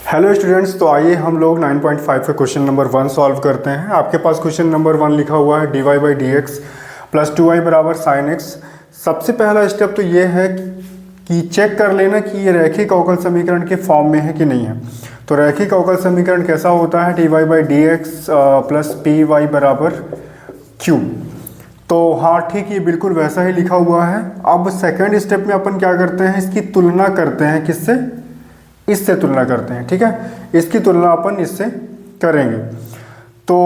Hello students, तो आइए हम लोग 9.5 का क्वेश्चन नंबर 1 सॉल्व करते हैं। आपके पास क्वेश्चन नंबर 1 लिखा हुआ है dy by d x plus 2y बराबर साइन एक्स। सबसे पहला स्टेप तो ये है कि चेक कर लेना कि ये रैखिक अवकल समीकरण के फॉर्म में है कि नहीं है। तो रैखिक अवकल समीकरण कैसा होता है? dy by d x plus p y बराबर क्यू। तो हाँ ठीक, ये बिल्कुल वैसा ही लिखा हुआ है। अब सेकेंड स्टेप में अपन क्या करते हैं, इसकी तुलना करते हैं। किससे? इससे तुलना करते हैं। ठीक है, इसकी तुलना अपन इससे करेंगे। तो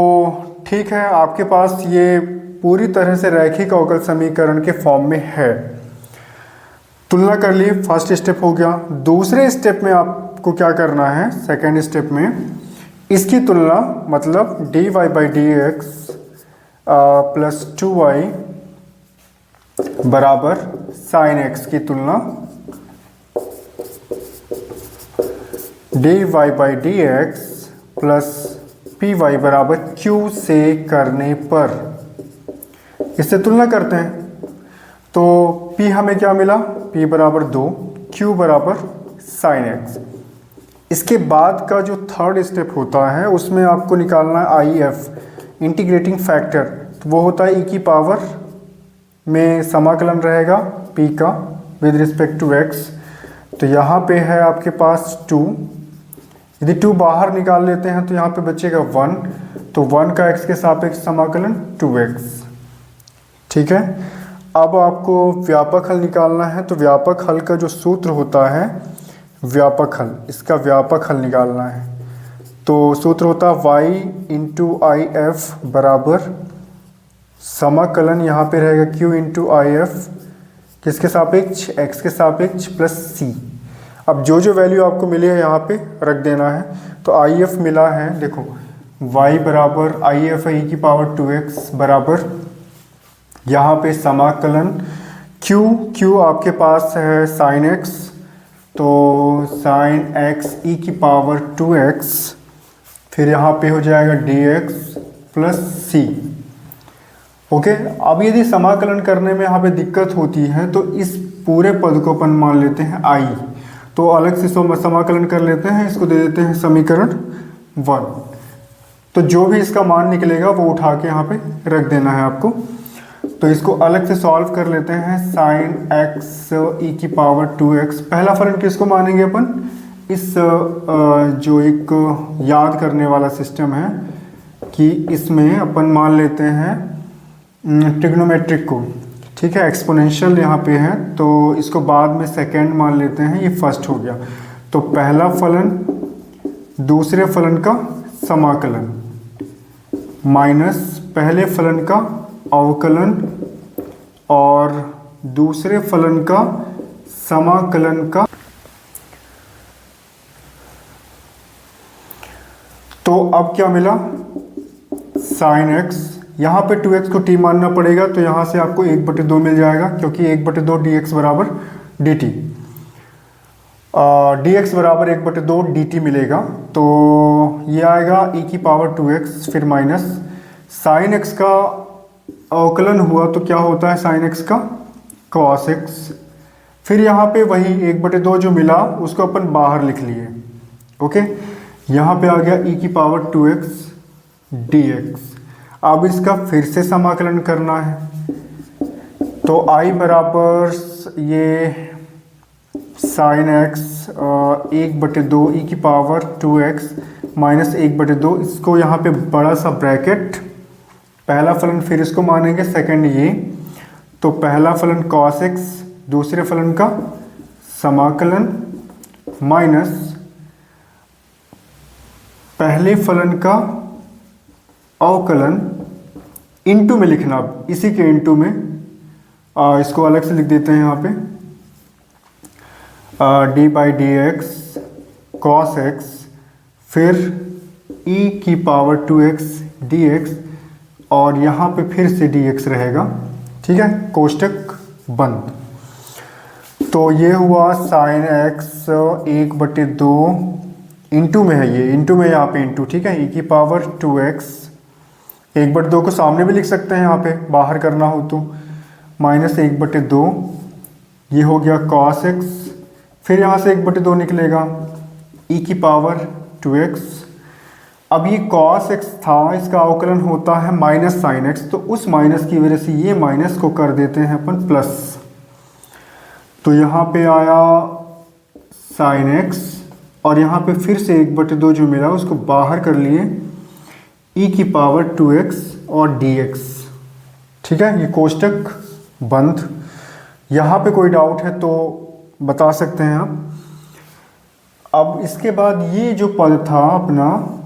ठीक है, आपके पास ये पूरी तरह से रैखिक अवकल समीकरण के फॉर्म में है। तुलना कर लिए, फर्स्ट स्टेप हो गया। दूसरे स्टेप में आपको क्या करना है? सेकेंड स्टेप में इसकी तुलना, मतलब d y by d x plus 2y बराबर साइन एक्स की तुलना d y by d x plus p y बराबर क्यू से करने पर इससे तुलना करते हैं। तो p हमें क्या मिला? p बराबर 2, q बराबर साइन एक्स। इसके बाद का जो थर्ड स्टेप होता है उसमें आपको निकालना है आई एफ, इंटीग्रेटिंग फैक्टर। तो वो होता है e की पावर में समाकलन रहेगा p का विद रिस्पेक्ट टू x। तो यहाँ पे है आपके पास 2, यदि 2 बाहर निकाल लेते हैं तो यहाँ पे बचेगा 1। तो 1 का x के सापेक्ष समाकलन 2x। ठीक है, अब आपको व्यापक हल निकालना है। तो व्यापक हल का जो सूत्र होता है व्यापक हल, इसका व्यापक हल निकालना है। तो सूत्र होता है y इंटू आई एफ बराबर समाकलन, यहाँ पे रहेगा q इंटू आई एफ किसके सापेक्ष? x के सापेक्ष प्लस c। अब जो जो वैल्यू आपको मिली है यहाँ पे रख देना है। तो आई एफ मिला है, देखो y बराबर आई एफ है e की पावर 2x बराबर यहाँ पे समाकलन q आपके पास है साइन x, तो साइन x e की पावर 2x, फिर यहाँ पे हो जाएगा dx प्लस c। ओके, अब यदि समाकलन करने में यहाँ पे दिक्कत होती है तो इस पूरे पद को अपन मान लेते हैं i, तो अलग से समाकलन कर लेते हैं, इसको दे देते हैं समीकरण 1। तो जो भी इसका मान निकलेगा वो उठा के यहाँ पे रख देना है आपको। तो इसको अलग से सॉल्व कर लेते हैं। साइन x e की पावर 2x, पहला फलन किसको मानेंगे अपन? इस जो एक याद करने वाला सिस्टम है कि इसमें अपन मान लेते हैं ट्रिग्नोमेट्रिक को। ठीक है, एक्सपोनेंशियल यहाँ पे है तो इसको बाद में सेकेंड मान लेते हैं, ये फर्स्ट हो गया। तो पहला फलन दूसरे फलन का समाकलन माइनस पहले फलन का अवकलन और दूसरे फलन का समाकलन का। तो अब क्या मिला? साइन एक्स, यहाँ पे 2x को t मानना पड़ेगा, तो यहाँ से आपको 1/2 मिल जाएगा, क्योंकि 1/2 dx बराबर dt, dx बराबर 1/2 dt मिलेगा। तो ये आएगा e की पावर 2x, फिर माइनस साइन x का अवकलन हुआ तो क्या होता है साइन x का? cos x। फिर यहाँ पे वही 1/2 जो मिला उसको अपन बाहर लिख लिए। ओके, यहाँ पे आ गया e की पावर 2x dx। अब इसका फिर से समाकलन करना है। तो i बराबर ये साइन x 1/2 e की पावर 2x माइनस 1/2, इसको यहाँ पे बड़ा सा ब्रैकेट, पहला फलन फिर इसको मानेंगे सेकंड ये। तो पहला फलन cos x, दूसरे फलन का समाकलन माइनस पहले फलन का अवकलन इनटू में लिखना, इसी के इनटू में इसको अलग से लिख देते हैं यहाँ पे D by d x cos x, फिर e की पावर 2x dx और यहाँ पे फिर से dx रहेगा। ठीक है, कोष्टक बंद। तो ये हुआ साइन x 1/2 इंटू में है, ये इंटू में यहाँ पे इंटू। ठीक है, e की पावर 2x 1/2 को सामने भी लिख सकते हैं यहाँ पे बाहर करना हो तो, माइनस 1/2 ये हो गया cos x, फिर यहाँ से 1/2 निकलेगा ई की पावर 2x। अब ये cos x था, इसका अवकलन होता है माइनस साइन x, तो उस माइनस की वजह से ये माइनस को कर देते हैं अपन प्लस। तो यहाँ पे आया साइन x और यहाँ पे फिर से 1/2 जो मिला उसको बाहर कर लिए, e की पावर 2x और dx। ठीक है, ये कोष्टक बंद। यहाँ पे कोई डाउट है तो बता सकते हैं आप। अब इसके बाद ये जो पद था अपना,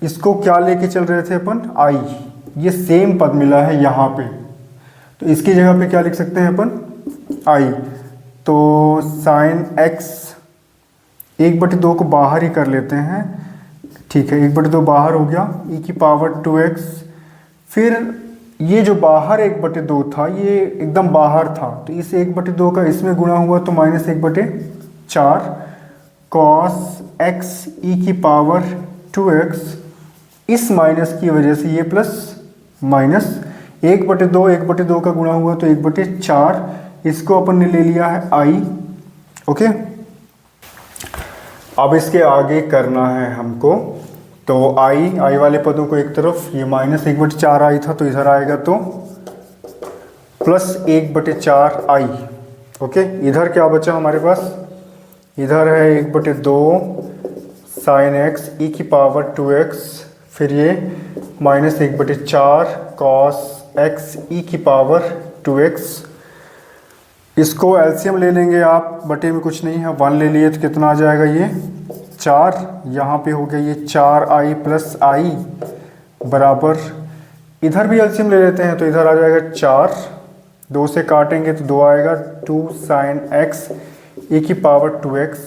इसको क्या लेके चल रहे थे अपन, i। ये सेम पद मिला है यहाँ पे, तो इसकी जगह पे क्या लिख सकते हैं अपन, i। तो साइन x 1/2 को बाहर ही कर लेते हैं। ठीक है, 1/2 बाहर हो गया, e की पावर 2x। फिर ये जो बाहर 1/2 था ये एकदम बाहर था, तो इस 1/2 का इसमें गुणा हुआ तो -1/4 cos x e की पावर 2x। इस माइनस की वजह से ये प्लस माइनस 1/2 का गुणा हुआ तो 1/4, इसको अपन ने ले लिया है i। ओके, अब इसके आगे करना है हमको, तो i वाले पदों को एक तरफ, ये -1/4 i था तो इधर आएगा तो प्लस 1/4 i। ओके, इधर क्या बचा हमारे पास, इधर है 1/2 साइन x e की पावर 2x, फिर ये -1/4 cos x e की पावर 2x। इसको एलसीएम ले लेंगे आप, बटे में कुछ नहीं है, 1 ले लिए तो कितना आ जाएगा, ये 4। यहाँ पे हो गया ये 4i प्लस i बराबर, इधर भी एलसीएम ले लेते हैं तो इधर आ जाएगा 4, 2 से काटेंगे तो 2 आएगा, 2 साइन x e की power 2x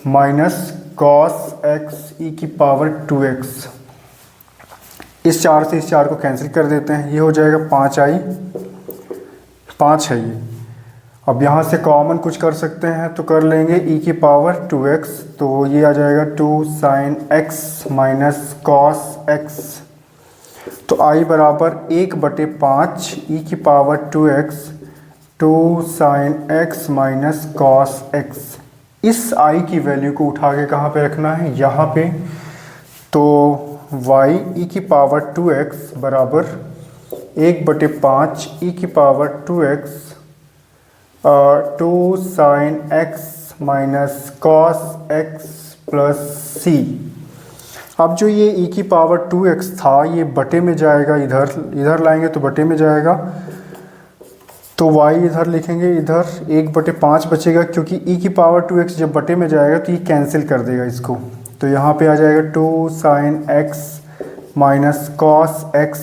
minus cos x e की पावर 2x। इस 4 से इस 4 को कैंसिल कर देते हैं, ये हो जाएगा 5i, 5 है ये। अब यहाँ से कॉमन कुछ कर सकते हैं तो कर लेंगे, e की पावर 2x, तो ये आ जाएगा 2 sine x minus cos x। तो i बराबर 1/5 e की power 2x 2 sine x minus cos x। इस i की वैल्यू को उठा के कहाँ पे रखना है, यहाँ पे। तो y e की पावर 2x बराबर 1/5 e की power 2x 2 sine x minus cos x plus c। अब जो ये e की पावर 2x था ये बटे में जाएगा, इधर लाएंगे तो बटे में जाएगा, तो y इधर लिखेंगे, इधर 1/5 बचेगा, क्योंकि e की पावर 2x जब बटे में जाएगा तो ये कैंसिल कर देगा इसको। तो यहाँ पे आ जाएगा 2 sine x minus cos x।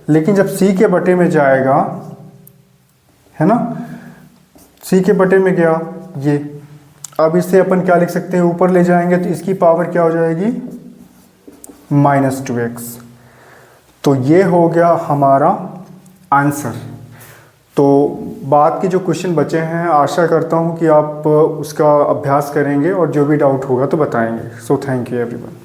लेकिन जब c के बटे में जाएगा, है ना, c के बटे में गया ये, अब इसे अपन क्या लिख सकते हैं, ऊपर ले जाएंगे तो इसकी पावर क्या हो जाएगी, -2x। तो ये हो गया हमारा आंसर। तो बाद के जो क्वेश्चन बचे हैं आशा करता हूँ कि आप उसका अभ्यास करेंगे और जो भी डाउट होगा तो बताएंगे। So thank you everyone.